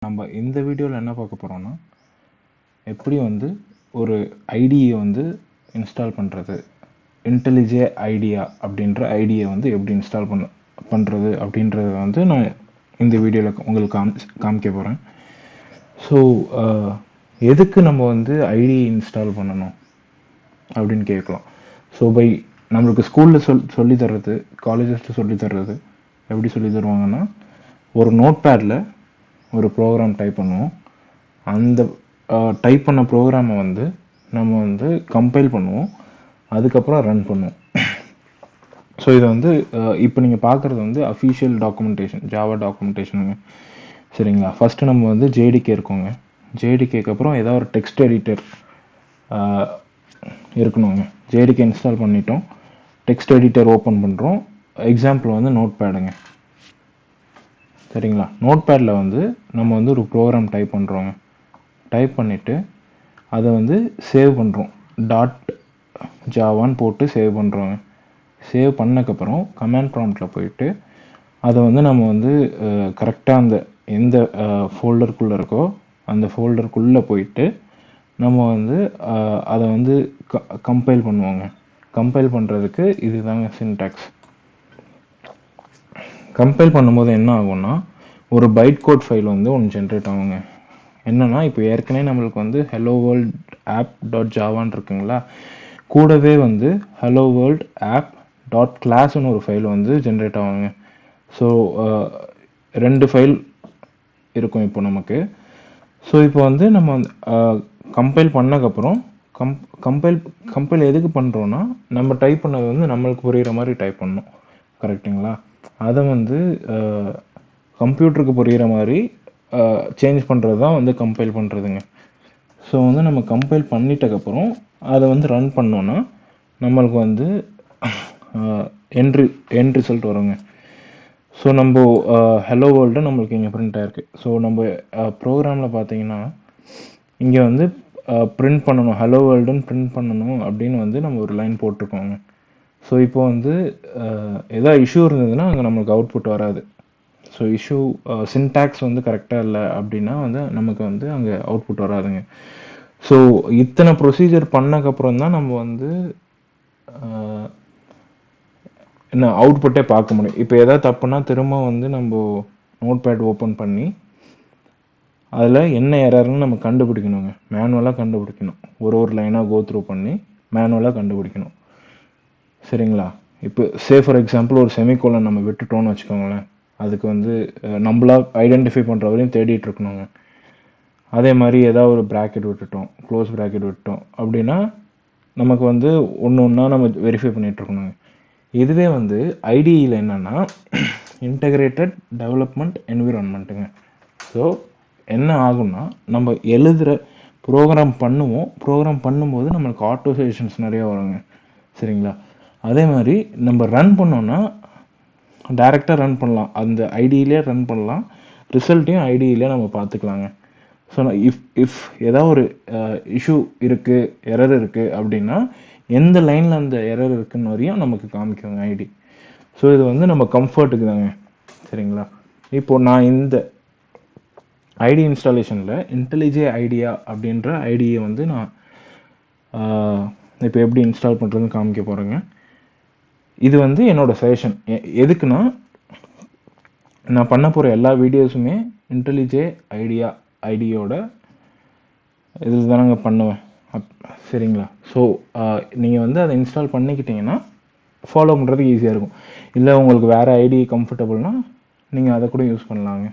நம்ம இந்த வீடியோவில் என்ன பார்க்க போகிறோம்னா எப்படி வந்து ஒரு ஐடியை வந்து இன்ஸ்டால் பண்ணுறது, இன்டெலிஜே ஐடியா அப்படின்ற ஐடியை வந்து எப்படி இன்ஸ்டால் பண்ணுறது அப்படின்றத வந்து நான் இந்த வீடியோவில் உங்களுக்கு காமிக்க போகிறேன். ஸோ எதுக்கு நம்ம வந்து ஐடி இன்ஸ்டால் பண்ணணும் அப்படின்னு கேட்கலாம். ஸோ நம்மளுக்கு ஸ்கூலில் சொல்லி தர்றது, காலேஜஸில் சொல்லி தர்றது எப்படி சொல்லி தருவாங்கன்னா, ஒரு நோட் பேடில் ஒரு ப்ரோக்ராம் டைப் பண்ணுவோம். அந்த டைப் பண்ண ப்ரோக்ராமை வந்து நம்ம வந்து கம்பைல் பண்ணுவோம், அதுக்கப்புறம் ரன் பண்ணுவோம். ஸோ இதை வந்து இப்போ நீங்கள் பார்க்குறது வந்து அஃபீஷியல் டாக்குமெண்டேஷன், ஜாவா டாக்குமெண்டேஷனுங்க. சரிங்களா? ஃபஸ்ட்டு நம்ம வந்து ஜேடிகே இருக்கோங்க. ஜேடிகேக்கு அப்புறம் ஏதாவது ஒரு டெக்ஸ்ட் எடிட்டர் இருக்கணுங்க. ஜேடிகே இன்ஸ்டால் பண்ணிட்டோம், டெக்ஸ்ட் எடிட்டர் ஓப்பன் பண்ணுறோம். எக்ஸாம்பிள் வந்து நோட் பேடுங்க. சரிங்களா? நோட் பேடில் வந்து நம்ம வந்து ஒரு ப்ரோக்ராம் டைப் பண்ணுறோங்க. டைப் பண்ணிவிட்டு அதை வந்து சேவ் பண்ணுறோம். .ஜாவான்னு போட்டு சேவ் பண்ணுறோங்க. சேவ் பண்ணக்கப்புறம் கமாண்ட் ப்ராம்ப்டில் போயிட்டு அதை வந்து நம்ம வந்து கரெக்டாக அந்த எந்த ஃபோல்டருக்குள்ளே இருக்கோ அந்த ஃபோல்டருக்குள்ளே போயிட்டு நம்ம வந்து அதை வந்து கம்பைல் பண்ணுவோங்க. கம்பைல் பண்ணுறதுக்கு இதுதாங்க சின்டாக்ஸ். கம்பைல் பண்ணும்போது என்ன ஆகும்னா, ஒரு பைட் கோட் ஃபைல் வந்து ஒன்று ஜென்ரேட் ஆகுங்க. என்னன்னா, இப்போ ஏற்கனவே நம்மளுக்கு வந்து ஹலோ வேர்ல்ட் ஆப் டாட் ஜாவான் இருக்குங்களா, கூடவே வந்து ஹலோ வேர்ல்ட் ஆப் டாட் கிளாஸ்னு ஒரு ஃபைல் வந்து ஜென்ரேட் ஆகுங்க. ஸோ 2 ஃபைல் இருக்கும் இப்போ நமக்கு. ஸோ இப்போ வந்து நம்ம கம்பைல் பண்ணக்கப்புறம் கம்பைல் எதுக்கு பண்ணுறோன்னா, நம்ம டைப் பண்ணது வந்து நம்மளுக்கு புரிகிற மாதிரி டைப் பண்ணணும். கரெக்டுங்களா? அதை வந்து கம்ப்யூட்டருக்கு புரிகிற மாதிரி சேஞ்ச் பண்ணுறது தான் வந்து கம்பைல் பண்ணுறதுங்க. ஸோ வந்து நம்ம கம்பைல் பண்ணிட்டக்கப்புறம் அதை வந்து ரன் பண்ணோன்னா நம்மளுக்கு வந்து எண்ட் ரிசல்ட் வருங்க. ஸோ நம்ம ஹலோ வேர்ல்டு நம்மளுக்கு இங்கே பிரிண்ட் ஆயிருக்கு. ஸோ நம்ம ப்ரோக்ராமில் பார்த்தீங்கன்னா இங்கே வந்து பிரிண்ட் பண்ணணும், ஹலோ வேர்ல்டுன்னு பிரிண்ட் பண்ணணும் அப்படின்னு வந்து நம்ம ஒரு லைன் போட்டிருக்கோங்க. ஸோ இப்போ வந்து எதாவது இஷ்யூ இருந்ததுன்னா அங்கே நம்மளுக்கு அவுட்புட் வராது. ஸோ இஷ்யூ சின்டாக்ஸ் வந்து கரெக்டாக இல்லை அப்படின்னா வந்து நமக்கு வந்து அங்கே அவுட்புட் வராதுங்க. ஸோ இத்தனை ப்ரொசீஜர் பண்ணக்கப்புறம் தான் நம்ம வந்து என்ன அவுட்புட்டே பார்க்க முடியும். இப்போ எதாவது தப்புனா திரும்ப வந்து நம்ம நோட் பேட் ஓப்பன் பண்ணி அதில் என்ன எரர்னு நம்ம கண்டுபிடிக்கணுங்க. மேனுவலாக கண்டுபிடிக்கணும். ஒரு லைனாக கோ த்ரூ பண்ணி மேனுவலாக கண்டுபிடிக்கணும். சரிங்களா? இப்போ ஃபார் எக்ஸாம்பிள் ஒரு செமிகோலன் நம்ம விட்டுட்டோம்னு வச்சுக்கோங்களேன், அதுக்கு வந்து நம்மளா ஐடென்டிஃபை பண்ணுற வரையும் தேடிட்டு இருக்கணுங்க. அதே மாதிரி ஏதாவது ஒரு ப்ராக்கெட் விட்டுட்டோம், க்ளோஸ் ப்ராக்கெட் விட்டுட்டோம் அப்படின்னா நமக்கு வந்து ஒன்று ஒன்றா நம்ம வெரிஃபை பண்ணிட்டு இருக்கணுங்க. இதுவே வந்து ஐடியில் என்னன்னா இன்டகிரேட்டட் டெவலப்மெண்ட் என்விரான்மெண்ட்டுங்க. ஸோ என்ன ஆகும்னா, நம்ம எழுதுகிற ப்ரோக்ராம் பண்ணும்போது நம்மளுக்கு ஆட்டோசேஷன்ஸ் நிறைய வருங்க. சரிங்களா? அதே மாதிரி நம்ம ரன் பண்ணோன்னா டைரெக்டாக ரன் பண்ணலாம், அந்த ஐடியிலே ரன் பண்ணலாம், ரிசல்ட்டையும் ஐடியிலே நம்ம பார்த்துக்கலாங்க. ஸோ இஃப் ஏதாவது ஒரு இஷ்யூ இருக்குது, எரர் இருக்குது அப்படின்னா எந்த லைனில் அந்த எரர் இருக்குன்னு வரையும் நமக்கு காமிக்குங்க ஐடி. ஸோ இது வந்து நம்ம கம்ஃபர்ட்டுக்கு தாங்க. சரிங்களா? இப்போது நான் இந்த ஐடி இன்ஸ்டாலேஷனில் இன்டெலிஜே ஐடியா அப்படின்ற ஐடியை வந்து நான் இப்போ எப்படி இன்ஸ்டால் பண்ணுறதுன்னு காமிக்க போகிறேங்க. இது வந்து என்னோடய சஜஷன். எதுக்குன்னா, நான் பண்ண போகிற எல்லா வீடியோஸுமே இன்டெலிஜே ஐடியோட இதில் தானங்க பண்ணுவேன். சரிங்களா? ஸோ நீங்கள் வந்து அதை இன்ஸ்டால் பண்ணிக்கிட்டிங்கன்னா ஃபாலோ பண்ணுறதுக்கு ஈஸியாக இருக்கும். இல்லை உங்களுக்கு வேறு ஐடி கம்ஃபர்டபுள்னால் நீங்கள் அதை கூட யூஸ் பண்ணலாங்க.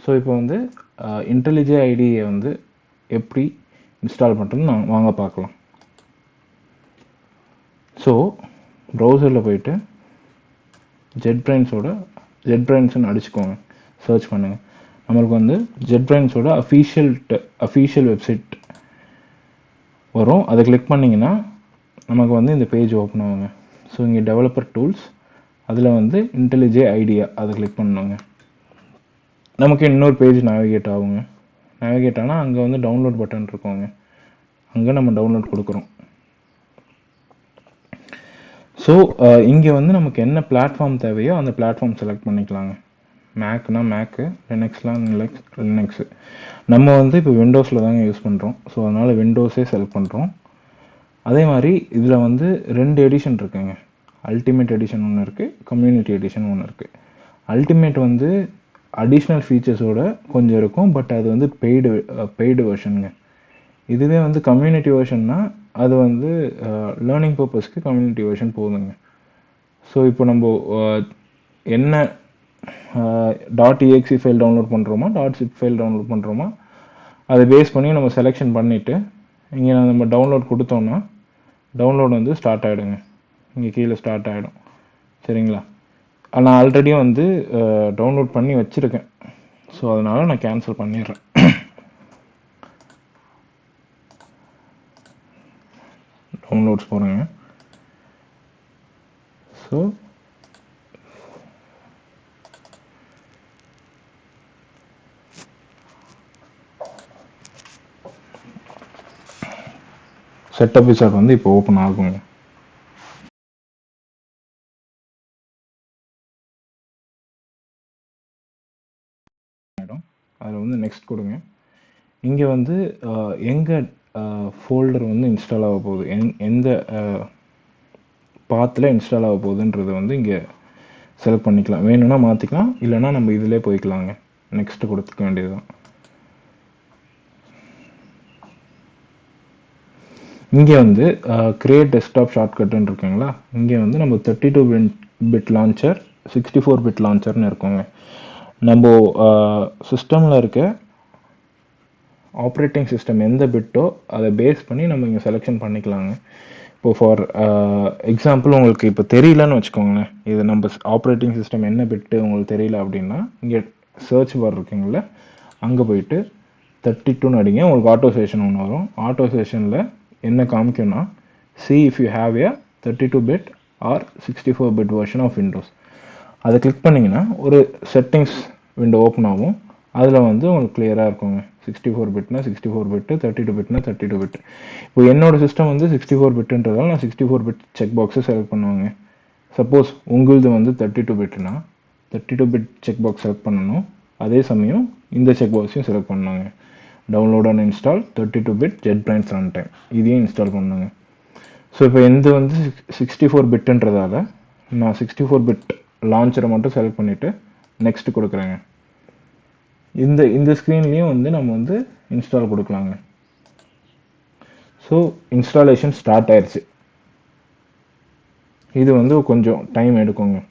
ஸோ இப்போ வந்து இன்டெலிஜே ஐடியை வந்து எப்படி இன்ஸ்டால் பண்ணுறதுன்னு வாங்க பார்க்கலாம். ஸோ ப்ரௌசரில் போயிட்டு ஜெட்பிரைன்ஸ்னு அடிச்சுக்கோங்க, சர்ச் பண்ணுங்கள். நம்மளுக்கு வந்து ஜெட்பிரைன்ஸோட அஃபீஷியல் வெப்சைட் வரும். அதை கிளிக் பண்ணிங்கன்னா நமக்கு வந்து இந்த பேஜ் ஓப்பன் ஆகுங்க. ஸோ இங்கே டெவலப்பர் டூல்ஸ், அதில் வந்து இன்டெலிஜே ஐடியா அதை கிளிக் பண்ணுங்க. நமக்கு இன்னொரு பேஜ் நேவிகேட் ஆகுங்க. நேவிகேட் ஆனால் அங்கே வந்து டவுன்லோட் பட்டன் இருக்குங்க, அங்கே நம்ம டவுன்லோட் கொடுக்குறோம். ஸோ இங்கே வந்து நமக்கு என்ன பிளாட்ஃபார்ம் தேவையோ அந்த பிளாட்ஃபார்ம் செலக்ட் பண்ணிக்கலாங்க. மேக்னா மேக்கு, லினக்ஸ்லாம் லினக்ஸு. நம்ம வந்து இப்போ விண்டோஸில் தாங்க யூஸ் பண்ணுறோம். ஸோ அதனால் விண்டோஸே செலக்ட் பண்ணுறோம். அதே மாதிரி இதில் வந்து 2 எடிஷன் இருக்குங்க. அல்டிமேட் எடிஷன் ஒன்று இருக்குது, கம்யூனிட்டி எடிஷன் ஒன்று இருக்குது. அல்டிமேட் வந்து அடிஷ்னல் ஃபீச்சர்ஸோட கொஞ்சம் இருக்கும், பட் அது வந்து பெய்டு வெர்ஷனுங்க. இதுவே வந்து கம்யூனிட்டி வெர்ஷன்னா அது வந்து லேர்னிங் பர்பஸ்க்கு கம்யூனிட்டி வெர்ஷன் போதுங்க. ஸோ இப்போ நம்ம என்ன .exe ஃபைல் டவுன்லோட் பண்ணுறோமா, .zip ஃபைல் டவுன்லோட் பண்ணுறோமா, அதை பேஸ் பண்ணி நம்ம செலெக்ஷன் பண்ணிவிட்டு இங்கே நம்ம டவுன்லோட் கொடுத்தோம்னா டவுன்லோட் வந்து ஸ்டார்ட் ஆகிடுங்க. இங்கே கீழே ஸ்டார்ட் ஆகிடும். சரிங்களா? நான் ஆல்ரெடி வந்து டவுன்லோட் பண்ணி வச்சுருக்கேன். ஸோ அதனால் நான் கேன்சல் பண்ணிடுறேன். டவுன்லோட்ஸ் போகிறேங்க. ஸோ செட்டப் விசார்ட் வந்து இப்போ ஓப்பன் ஆகுங்க. அதில் வந்து நெக்ஸ்ட் கொடுங்க. இங்கே வந்து எங்கே ஃபோல்டர் வந்து இன்ஸ்டால் ஆக போகுது, எந்த பாத்தில் இன்ஸ்டால் ஆக போகுதுன்றது வந்து இங்கே செலக்ட் பண்ணிக்கலாம். வேணும்னா மாற்றிக்கலாம், இல்லைனா நம்ம இதிலே போய்க்கலாங்க. நெக்ஸ்ட்டு கொடுத்துக்க வேண்டியது தான். இங்கே வந்து கிரியேட் டெஸ்க்டாப் ஷார்ட்கட்டுன்னு இருக்குங்களா, இங்கே வந்து நம்ம 32 பிட் லான்ச்சர், 64 பிட் லான்ச்சர்னு இருக்குங்க. நம்ம சிஸ்டமில் இருக்க ஆப்ரேட்டிங் சிஸ்டம் எந்த பிட்டோ அதை பேஸ் பண்ணி நம்ம இங்கே செலெக்ஷன் பண்ணிக்கலாங்க. இப்போது ஃபார் எக்ஸாம்பிள் உங்களுக்கு இப்போ தெரியலன்னு வச்சுக்கோங்களேன், இது நம்ம ஆப்ரேட்டிங் சிஸ்டம் என்ன பிட்டு உங்களுக்கு தெரியல அப்படின்னா இங்கே சர்ச் பார் இருக்குங்கள, அங்கே போயிட்டு 32ன்னு அடிங்க. உங்களுக்கு ஆட்டோ செஷன் ஒன்று வரும். ஆட்டோ செஷனில் என்ன காமிக்கும்னா see if you have a 32 bit or 64 bit version of Windows. அதை கிளிக் பண்ணிங்கன்னா ஒரு செட்டிங்ஸ் விண்டோ ஓப்பன் ஆகும். அதில் வந்து உங்களுக்கு கிளியராக இருக்குங்க. 64 பிட்னா 64 பிட்டு, 32 பிட்னா 32 பிட். இப்போ என்னோட சிஸ்டம் வந்து 64 பிட்டுன்றதால நான் 64 பிட் செக் பாக்ஸை செலக்ட் பண்ணுவாங்க. சப்போஸ் உங்களது வந்து 32 பிட்னா 32 பிட் செக் பாக்ஸ் செலக்ட் பண்ணணும். அதே சமயம் இந்த செக் பாக்ஸையும் செலக்ட் பண்ணாங்க. Download and install 32 bit JetBrains run time, இதையும் இன்ஸ்டால் பண்ணுங்க. ஸோ இப்போ எந்த வந்து 64 பிட்டுன்றதால நான் 64 பிட் லான்ச்சரை மட்டும் செலக்ட் பண்ணிவிட்டு நெக்ஸ்ட் கொடுக்குறேங்க. இந்த ஸ்க்ரீன்லேயும் வந்து நம்ம வந்து இன்ஸ்டால் கொடுக்கலாங்க. ஸோ இன்ஸ்டாலேஷன் ஸ்டார்ட் ஆயிடுச்சு. இது வந்து கொஞ்சம் டைம் எடுக்குங்க.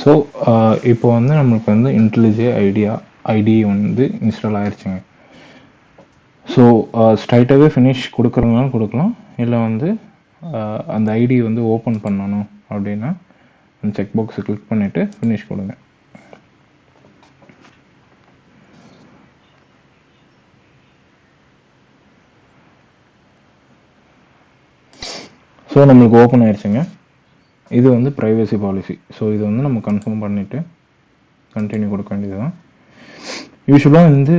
ஸோ இப்போ வந்து நம்மளுக்கு வந்து இன்டெலிஜ் ஐடியா ஐடி வந்து இன்ஸ்டால் ஆயிடுச்சுங்க. ஸோ ஸ்ட்ரைட்டாகவே ஃபினிஷ் கொடுக்குறதுனாலும் கொடுக்கலாம், இல்லை வந்து அந்த ஐடி வந்து ஓப்பன் பண்ணணும் அப்படின்னா அந்த செக் பாக்ஸை கிளிக் பண்ணிவிட்டு ஃபினிஷ் கொடுங்க. ஸோ நம்மளுக்கு ஓப்பன் ஆயிடுச்சுங்க. இது வந்து ப்ரைவசி பாலிசி. ஸோ இது வந்து நம்ம கன்ஃபார்ம் பண்ணிவிட்டு கண்டினியூ கொடுக்க வேண்டியது தான். யூஸ்வலாக வந்து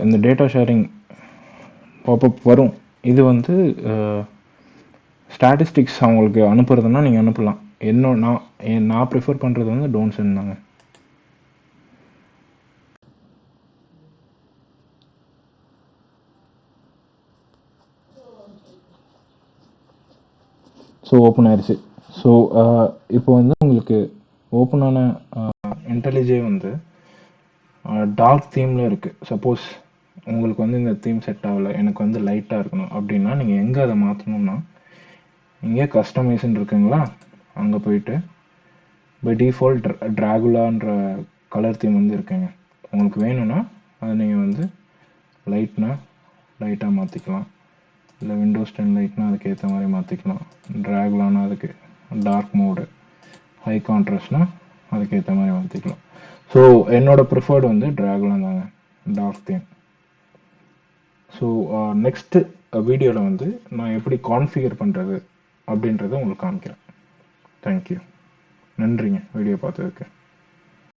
இந்த டேட்டா ஷேரிங் பாப்அப் வரும். இது வந்து ஸ்டாட்டிஸ்டிக்ஸ் அவங்களுக்கு அனுப்புறதுன்னா நீங்கள் அனுப்பலாம். நான் ப்ரிஃபர் பண்ணுறது வந்து டோன்ட் சென்ட் தாங்க. ஸோ ஓப்பன் ஆயிடுச்சு. ஸோ இப்போ வந்து உங்களுக்கு ஓப்பனான இன்டெலிஜே வந்து டார்க் தீமில் இருக்குது. சப்போஸ் உங்களுக்கு வந்து இந்த தீம் செட் ஆகலை, எனக்கு வந்து லைட்டாக இருக்கணும் அப்படின்னா நீங்கள் எங்கே அதை மாற்றணும்னா இங்கே கஸ்டமைஸ்ன்னு இருக்குங்களா, அங்கே போயிட்டு பை டிஃபால்ட் ட்ராகுலான்ற கலர் தீம் வந்து இருக்குங்க. உங்களுக்கு வேணும்னா அதை நீங்கள் வந்து லைட்டாக மாற்றிக்கலாம், இல்லை விண்டோஸ் 10 லைட்னா அதுக்கு ஏற்ற மாதிரி மாற்றிக்கலாம். ட்ராகுலானா அதுக்கு, டார்க் மோடு, ஹை கான்ட்ராஸ்ட்னா அதுக்கு ஏற்ற மாதிரி மாற்றிக்கலாம். ஸோ என்னோட ப்ரிஃபர்டு வந்து ட்ராகுலா தாங்க, டார்க் தீம். ஸோ நெக்ஸ்ட்டு வீடியோவில் வந்து நான் எப்படி கான்ஃபிகர் பண்ணுறது அப்படின்றத உங்களுக்கு காமிக்கிறேன். தேங்க்யூ. நன்றிங்க வீடியோ பார்த்ததுக்கு.